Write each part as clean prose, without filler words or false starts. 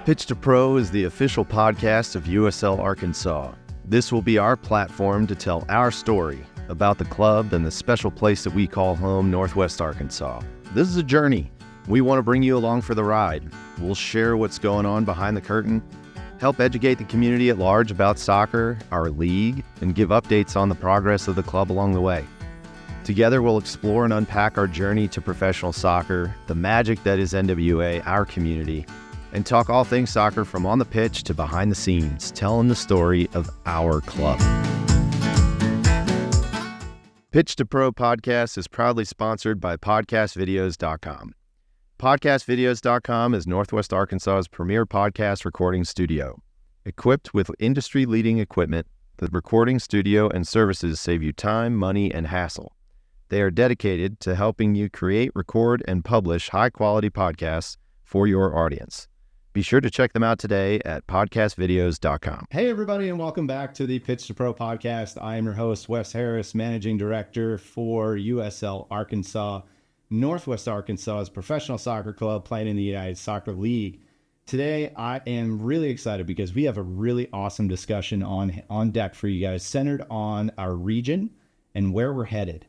Pitch to Pro is the official podcast of USL Arkansas. This will be our platform to tell our story about the club and the special place that we call home, Northwest Arkansas. This is a journey. We want to bring you along for the ride. We'll share what's going on behind the curtain, help educate the community at large about soccer, our league, and give updates on the progress of the club along the way. Together, we'll explore and unpack our journey to professional soccer, the magic that is NWA, our community, and talk all things soccer from on the pitch to behind the scenes, telling the story of our club. Pitch to Pro podcast is proudly sponsored by podcastvideos.com. Podcastvideos.com is Northwest Arkansas's premier podcast recording studio. Equipped with industry-leading equipment, the recording studio and services save you time, money, and hassle. They are dedicated to helping you create, record, and publish high-quality podcasts for your audience. Be sure to check them out today at podcastvideos.com. Hey, everybody, and welcome back to the Pitch to Pro podcast. I am your host, Wes Harris, Managing Director for USL Arkansas, Northwest Arkansas's professional soccer club playing in the United Soccer League. Today, I am really excited because we have a really awesome discussion on deck for you guys, centered on our region and where we're headed.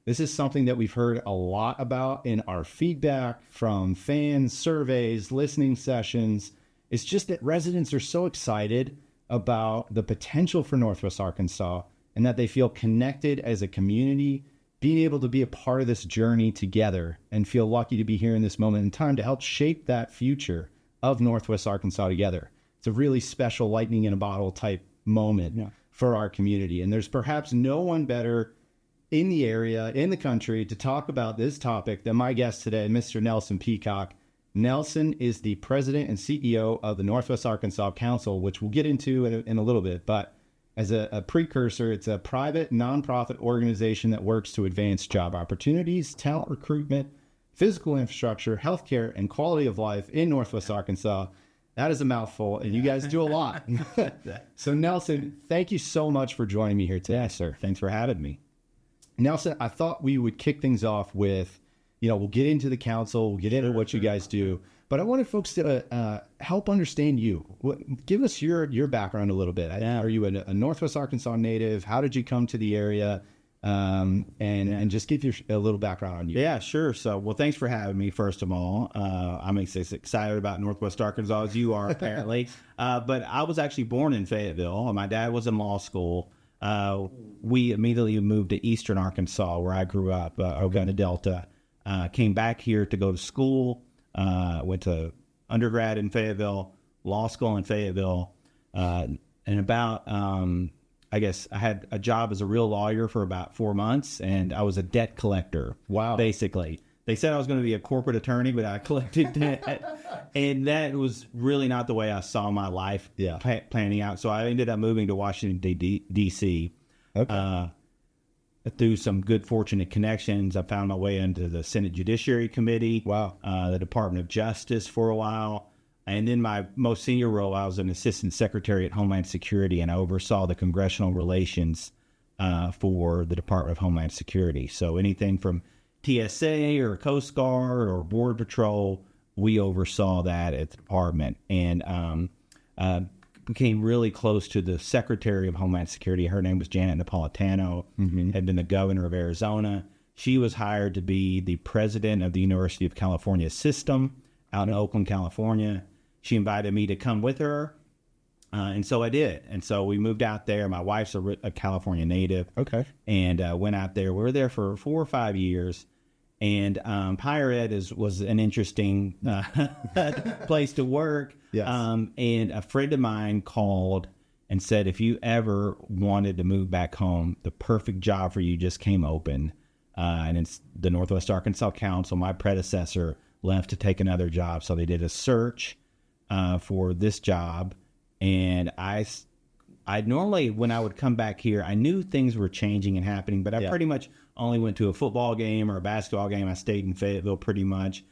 This is something that we've heard a lot about in our feedback from fans, surveys, listening sessions. It's just that residents are so excited about the potential for Northwest Arkansas and that they feel connected as a community, being able to be a part of this journey together and feel lucky to be here in this moment in time to help shape that future of Northwest Arkansas together. It's a really special lightning in a bottle type moment for our community. And there's perhaps no one better in the area, in the country, to talk about this topic than my guest today, Mr. Nelson Peacock. Nelson is the president and CEO of the Northwest Arkansas Council, which we'll get into in a little bit. But as a precursor, it's a private nonprofit organization that works to advance job opportunities, talent recruitment, physical infrastructure, healthcare, and quality of life in Northwest Arkansas. That is a mouthful, and you guys do a lot. So, Nelson, thank you so much for joining me here today, sir. Thanks for having me. Nelson, I thought we would kick things off with, we'll get into the council, we'll get into what you guys do, but I wanted folks to help understand you. Give us your background a little bit. Are you a Northwest Arkansas native? How did you come to the area? And just give a little background on you. Yeah, sure. So, well, thanks for having me, first of all. I'm as excited about Northwest Arkansas as you are, apparently. But I was actually born in Fayetteville. My dad was in law school. We immediately moved to Eastern Arkansas, where I grew up, Ogonna Delta. Came back here to go to school, went to undergrad in Fayetteville, law school in Fayetteville, and about, I guess I had a job as a real lawyer for about 4 months, and I was a debt collector. Wow. Basically. They said I was going to be a corporate attorney, but I collected debt. And that was really not the way I saw my life planning out. So I ended up moving to Washington, D.C. Okay. Through some good fortunate connections, I found my way into the Senate Judiciary Committee, the Department of Justice for a while. And then my most senior role, I was an assistant secretary at Homeland Security, and I oversaw the congressional relations for the Department of Homeland Security. So anything from TSA or Coast Guard or Border Patrol, we oversaw that at the department, and became really close to the Secretary of Homeland Security. Her name was Janet Napolitano, had been the governor of Arizona. She was hired to be the president of the University of California system out in Oakland, California. She invited me to come with her, and so I did. And so we moved out there. My wife's a California native. Okay. And went out there. We were there for 4 or 5 years. And higher ed was an interesting place to work. Yes. And a friend of mine called and said, if you ever wanted to move back home, the perfect job for you just came open. And it's the Northwest Arkansas Council. My predecessor left to take another job. So they did a search for this job. And I normally, when I would come back here, I knew things were changing and happening, but I pretty much only went to a football game or a basketball game. I stayed in Fayetteville pretty much.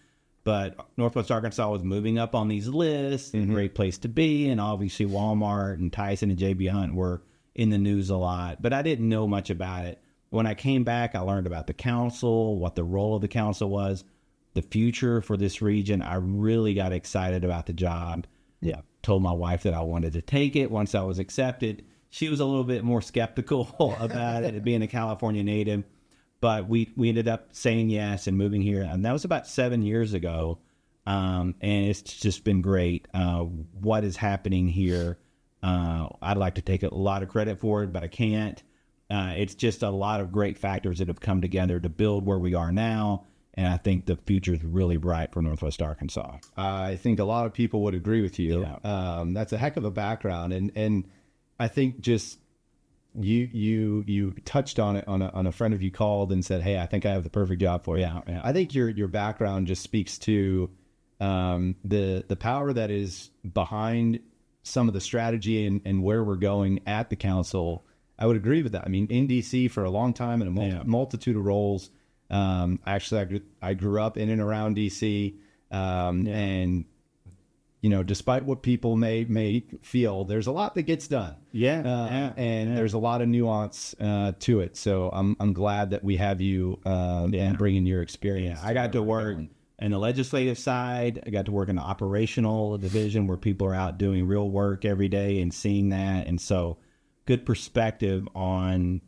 But Northwest Arkansas was moving up on these lists, great place to be. And obviously Walmart and Tyson and J.B. Hunt were in the news a lot. But I didn't know much about it. When I came back, I learned about the council, what the role of the council was, the future for this region. I really got excited about the job. Told my wife that I wanted to take it once I was accepted. She was a little bit more skeptical about it being a California native, but we ended up saying yes and moving here. And that was about 7 years ago. And it's just been great. What is happening here? I'd like to take a lot of credit for it, but I can't. It's just a lot of great factors that have come together to build where we are now. And I think the future is really bright for Northwest Arkansas. I think a lot of people would agree with you. Yeah. That's a heck of a background. And I think just you touched on it on a friend of you called and said, hey, I think I have the perfect job for you. Yeah. I think your background just speaks to the power that is behind some of the strategy and where we're going at the council. I would agree with that. I mean, in DC for a long time in a multitude of roles. Actually, I grew up in and around DC, and despite what people may feel, there's a lot that gets done. And there's a lot of nuance to it. So I'm glad that we have you bringing your experience. I got to work in the legislative side. I got to work in the operational division where people are out doing real work every day and seeing that, and so good perspective on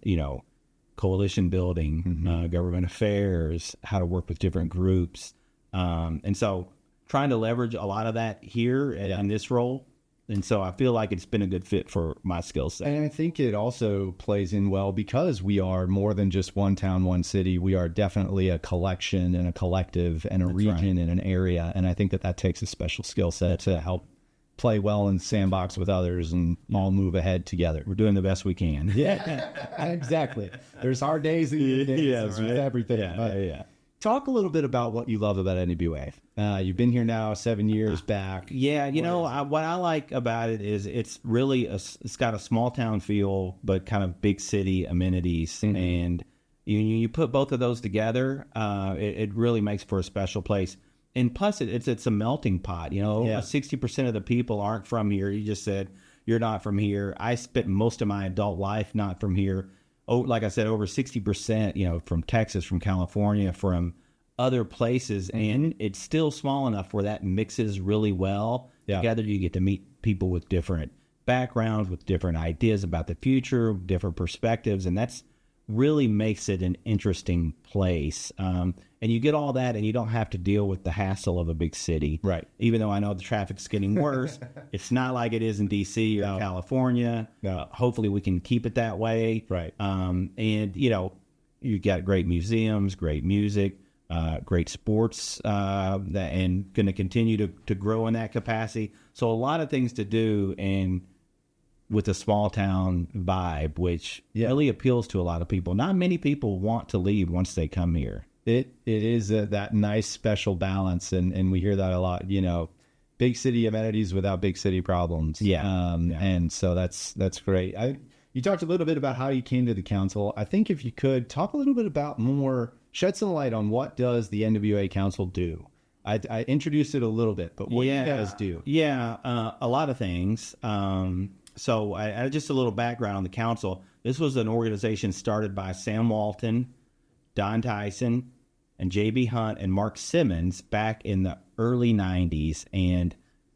coalition building, government affairs, how to work with different groups. And so trying to leverage a lot of that here in this role. And so I feel like it's been a good fit for my skill set. And I think it also plays in well because we are more than just one town, one city. We are definitely a collection and a collective and a region and an area. And I think that takes a special skill set to help play well in the sandbox with others and all move ahead together. We're doing the best we can. Yeah, exactly. There's hard days and good days with everything. Talk a little bit about what you love about NWA. You've been here now 7 years back. Yeah, what I like about it is it's really it's got a small town feel, but kind of big city amenities. And you put both of those together, it really makes for a special place. And plus, it's a melting pot. 60% of the people aren't from here. You just said you're not from here. I spent most of my adult life not from here. Oh, like I said, over 60%, from Texas, from California, from other places, and it's still small enough where that mixes really well together. You get to meet people with different backgrounds, with different ideas about the future, different perspectives, and that's really makes it an interesting place. And you get all that, and you don't have to deal with the hassle of a big city. Right. Even though I know the traffic's getting worse, it's not like it is in D.C. or California. No. Hopefully we can keep it that way. Right. And, you got great museums, great music, great sports, and going to continue to grow in that capacity. So a lot of things to do, and with a small town vibe, which really appeals to a lot of people. Not many people want to leave once they come here. It is that nice special balance, and we hear that a lot. Big city amenities without big city problems. And so that's great. You talked a little bit about how you came to the council. I think if you could talk a little bit about shed some light on what does the NWA Council do. I introduced it a little bit, but what do you guys do? A lot of things. So just a little background on the council. This was an organization started by Sam Walton, Don Tyson, and J.B. Hunt and Mark Simmons back in the early 90s. And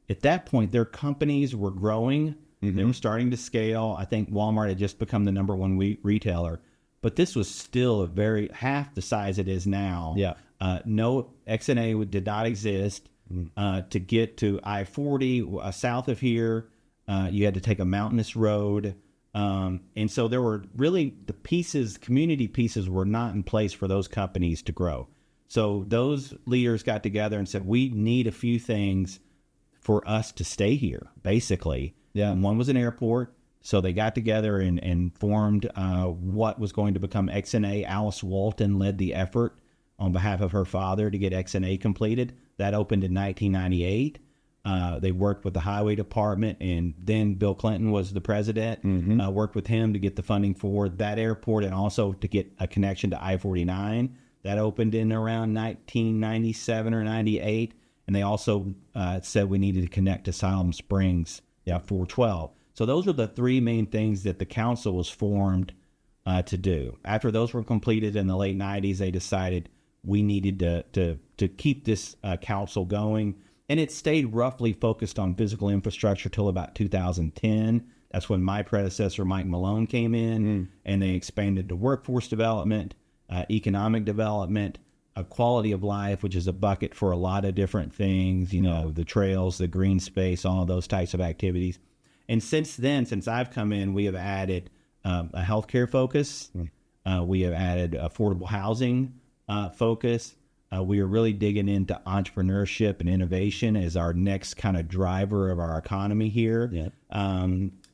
at that point, their companies were growing. They were starting to scale. I think Walmart had just become the number one retailer. But this was still half the size it is now. No XNA did not exist. To get to I-40 south of here, you had to take a mountainous road. And so there were really community pieces were not in place for those companies to grow. So those leaders got together and said, we need a few things for us to stay here, basically. And one was an airport. So they got together and formed what was going to become XNA. Alice Walton led the effort on behalf of her father to get XNA completed. That opened in 1998. They worked with the highway department, and then Bill Clinton was the president, worked with him to get the funding for that airport and also to get a connection to I-49. That opened in around 1997 or 98. And they also said we needed to connect to Siloam Springs 412. So those are the three main things that the council was formed to do. After those were completed in the late 90s, they decided we needed to keep this council going. And it stayed roughly focused on physical infrastructure till about 2010. That's when my predecessor, Mike Malone, came in, and they expanded to workforce development, economic development, quality of life, which is a bucket for a lot of different things, the trails, the green space, all of those types of activities. And since then, since I've come in, we have added a healthcare focus. We have added affordable housing focus. We are really digging into entrepreneurship and innovation as our next kind of driver of our economy here. Yeah.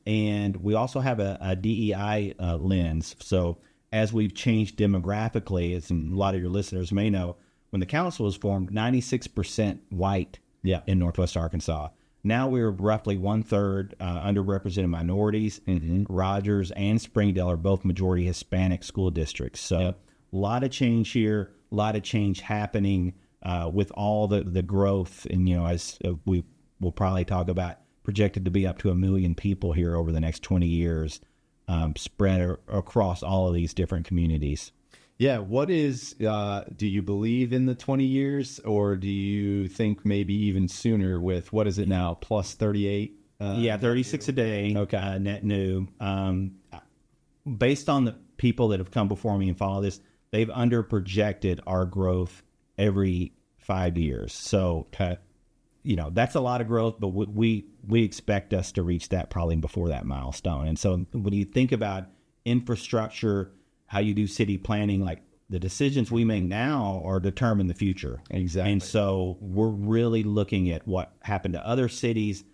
And we also have a DEI lens. So as we've changed demographically, as a lot of your listeners may know, when the council was formed, 96% white in Northwest Arkansas. Now we're roughly 1/3 underrepresented minorities. Rogers and Springdale are both majority Hispanic school districts. So a lot of change here, a lot of change happening with all the growth. And, as we will probably talk about, projected to be up to 1 million people here over the next 20 years, spread across all of these different communities. Yeah. What is, do you believe in the 20 years, or do you think maybe even sooner with, what is it now, plus 38? 36 a day, net new. Based on the people that have come before me and follow this, they've under-projected our growth every 5 years. So, that's a lot of growth, but we expect us to reach that probably before that milestone. And so when you think about infrastructure, how you do city planning, like the decisions we make now are determine the future. Exactly. And so we're really looking at what happened to other cities.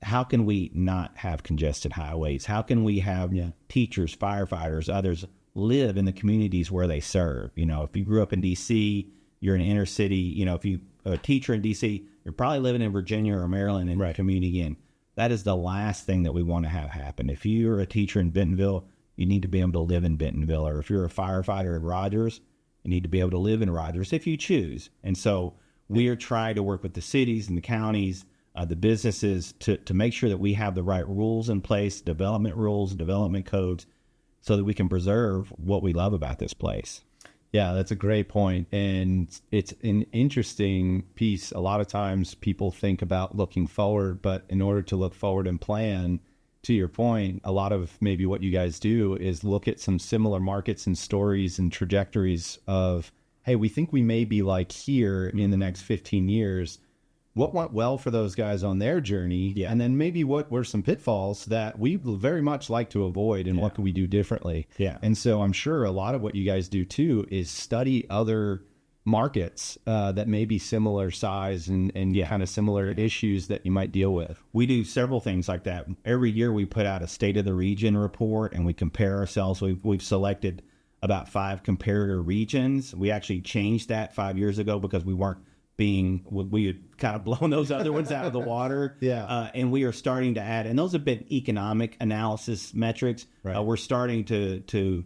How can we not have congested highways? How can we have teachers, firefighters, others live in the communities where they serve? If you grew up in D.C., you're in an inner city. If you're a teacher in D.C., you're probably living in Virginia or Maryland and commuting in. That is the last thing that we want to have happen. If you're a teacher in Bentonville, you need to be able to live in Bentonville. Or if you're a firefighter in Rogers, you need to be able to live in Rogers if you choose. And so we are trying to work with the cities and the counties, the businesses to make sure that we have the right rules in place, development rules, development codes, so that we can preserve what we love about this place. Yeah, that's a great point. And it's an interesting piece. A lot of times people think about looking forward, but in order to look forward and plan, to your point, a lot of maybe what you guys do is look at some similar markets and stories and trajectories of, hey, we think we may be like here in the next 15 years. What went well for those guys on their journey? Yeah. And then maybe what were some pitfalls that we very much like to avoid, and what can we do differently? Yeah. And so I'm sure a lot of what you guys do too is study other markets that may be similar size and kind of similar issues that you might deal with. We do several things like that. Every year we put out a State of the Region report and we compare ourselves. We've selected about 5 comparator regions. We actually changed that 5 years ago because we had kind of blown those other ones out of the water. And we are starting to add, and those have been economic analysis metrics. Right. We're starting to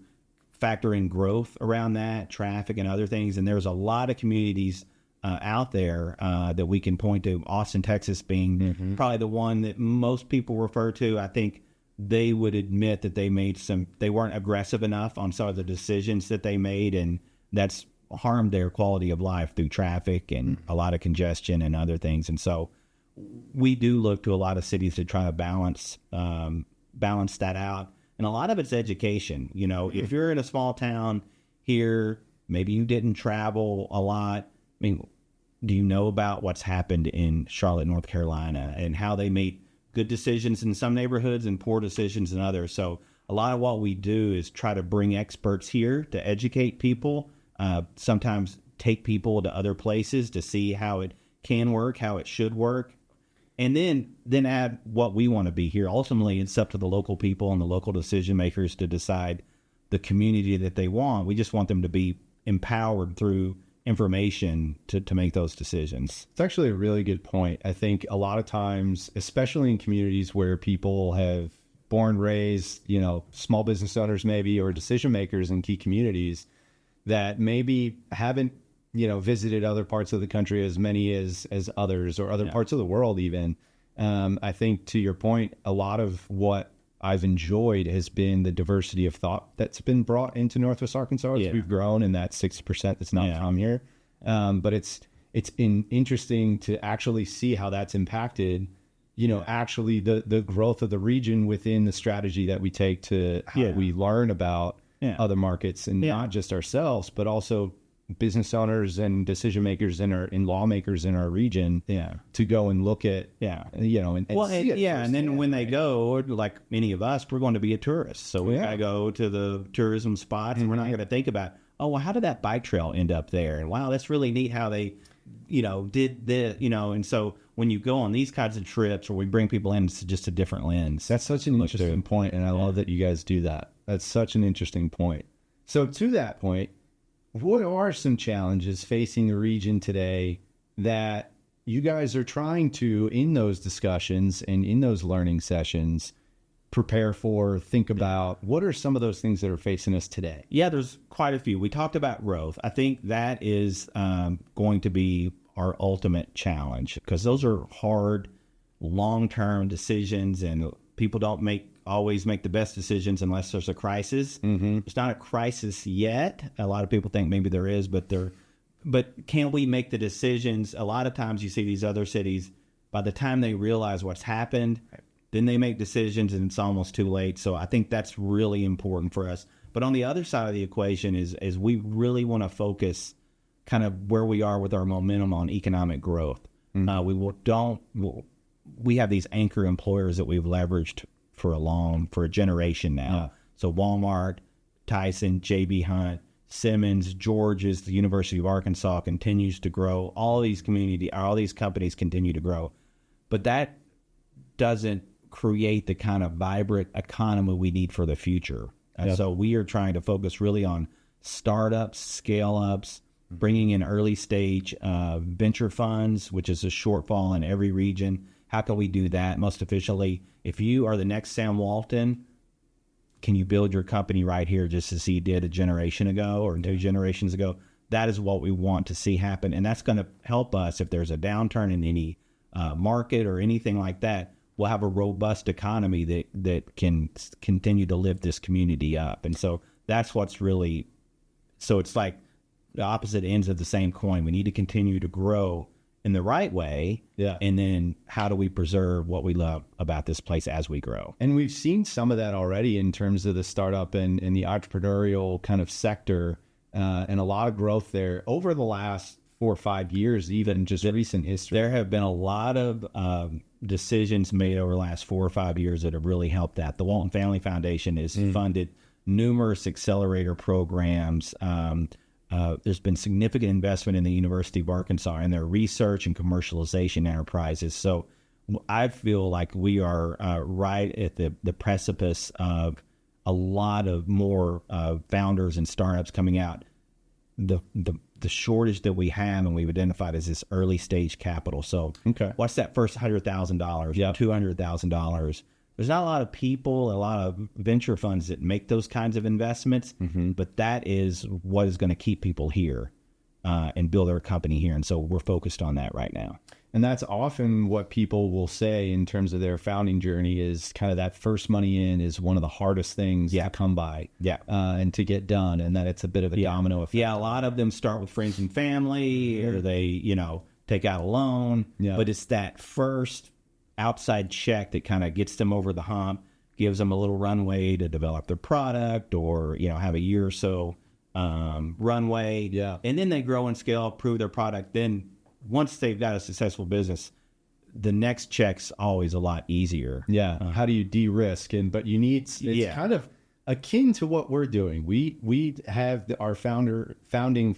factor in growth around that, traffic and other things. And there's a lot of communities out there that we can point to. Austin, Texas being probably the one that most people refer to. I think they would admit that they weren't aggressive enough on some of the decisions that they made, and that's harmed their quality of life through traffic and a lot of congestion and other things. And so we do look to a lot of cities to try to balance that out. And a lot of it's education. If you're in a small town here, maybe you didn't travel a lot. I mean, do you know about what's happened in Charlotte, North Carolina, and how they made good decisions in some neighborhoods and poor decisions in others? So a lot of what we do is try to bring experts here to educate people, sometimes take people to other places to see how it can work, how it should work. And then add what we want to be here. Ultimately, it's up to the local people and the local decision makers to decide the community that they want. We just want them to be empowered through information to make those decisions. It's actually a really good point. I think a lot of times, especially in communities where people have born, raised, small business owners maybe, or decision makers in key communities that maybe haven't visited other parts of the country as many as others, or other parts of the world even. I think, to your point, a lot of what I've enjoyed has been the diversity of thought that's been brought into Northwest Arkansas as we've grown, and that 60% that's not come here. But it's interesting to actually see how that's impacted, actually the growth of the region within the strategy that we take to how we learn about other markets, and not just ourselves, but also business owners and decision makers and lawmakers in our region to go and look at and see it and then when they go, like many of us, we're going to be a tourist, so we gotta go to the tourism spots, and we're not going to think about, oh, well, how did that bike trail end up there, and wow, that's really neat how they did this, and so when you go on these kinds of trips, or we bring people in, it's just a different lens. That's such an interesting point, and I love that you guys do that. That's such an interesting point. So to that point, what are some challenges facing the region today that you guys are trying to, in those discussions and in those learning sessions, prepare for, think about? What are some of those things that are facing us today? Yeah, there's quite a few. We talked about growth. I think that is going to be our ultimate challenge, because those are hard, long-term decisions, and people don't always make the best decisions unless there's a crisis. It's not a crisis yet. A lot of people think maybe there is, but can we make the decisions? A lot of times you see these other cities, by the time they realize what's happened, then they make decisions and it's almost too late. So I think that's really important for us. But on the other side of the equation is we really want to focus kind of where we are with our momentum on economic growth. We have these anchor employers that we've leveraged for a generation now. So Walmart, Tyson, J.B. Hunt, Simmons, George's, the University of Arkansas continues to grow. All these companies continue to grow. But that doesn't create the kind of vibrant economy we need for the future. And so we are trying to focus really on startups, scale-ups, bringing in early stage venture funds, which is a shortfall in every region. How can we do that most efficiently? If you are the next Sam Walton, can you build your company right here just as he did a generation ago or 2 generations ago? That is what we want to see happen. And that's going to help us if there's a downturn in any market or anything like that. We'll have a robust economy that can continue to lift this community up. And so that's what's really, so it's like the opposite ends of the same coin. We need to continue to grow in the right way. And then how do we preserve what we love about this place as we grow? And we've seen some of that already in terms of the startup and the entrepreneurial kind of sector, and a lot of growth there over the last 4 or 5 years, even just recent history. There have been a lot of decisions made over the last 4 or 5 years that have really helped that. The Walton Family Foundation has funded numerous accelerator programs. There's been significant investment in the University of Arkansas in their research and commercialization enterprises. So I feel like we are right at the precipice of a lot of more founders and startups coming out. The shortage that we have and we've identified is this early stage capital. So what's that first $100,000, $200,000? There's not a lot of people, a lot of venture funds that make those kinds of investments, but that is what is going to keep people here and build their company here. And so we're focused on that right now. And that's often what people will say in terms of their founding journey is kind of that first money in is one of the hardest things to come by and to get done. And that it's a bit of a domino effect. Yeah, a lot of them start with friends and family or they, take out a loan. But it's that first outside check that kind of gets them over the hump, gives them a little runway to develop their product or, have a year or so runway. And then they grow and scale, prove their product. Then once they've got a successful business, the next check's always a lot easier. How do you de-risk? But you need, it's kind of akin to what we're doing. We have our founding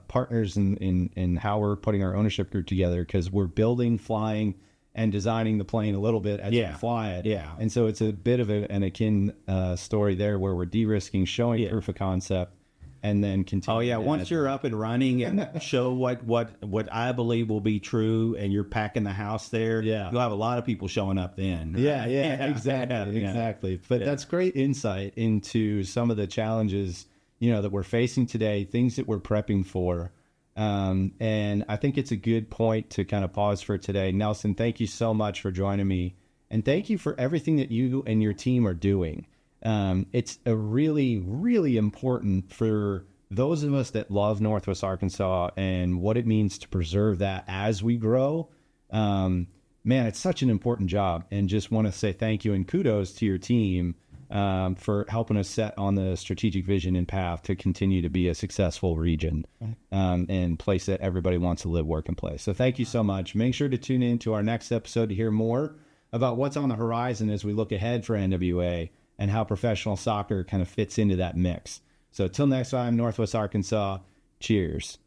partners in how we're putting our ownership group together because we're building, flying, and designing the plane a little bit as we fly it. And so it's a bit of an akin story there where we're de-risking, showing proof of concept, and then continue. Once you're up and running and show what I believe will be true and you're packing the house there, you'll have a lot of people showing up then. Exactly. But that's great insight into some of the challenges, that we're facing today, things that we're prepping for. And I think it's a good point to kind of pause for today. Nelson, thank you so much for joining me. And thank you for everything that you and your team are doing. It's a really, really important for those of us that love Northwest Arkansas and what it means to preserve that as we grow, man, it's such an important job. And just want to say thank you and kudos to your team for helping us set on the strategic vision and path to continue to be a successful region and place that everybody wants to live, work, and play. So thank you so much. Make sure to tune in to our next episode to hear more about what's on the horizon as we look ahead for NWA and how professional soccer kind of fits into that mix. So till next time, Northwest Arkansas, cheers.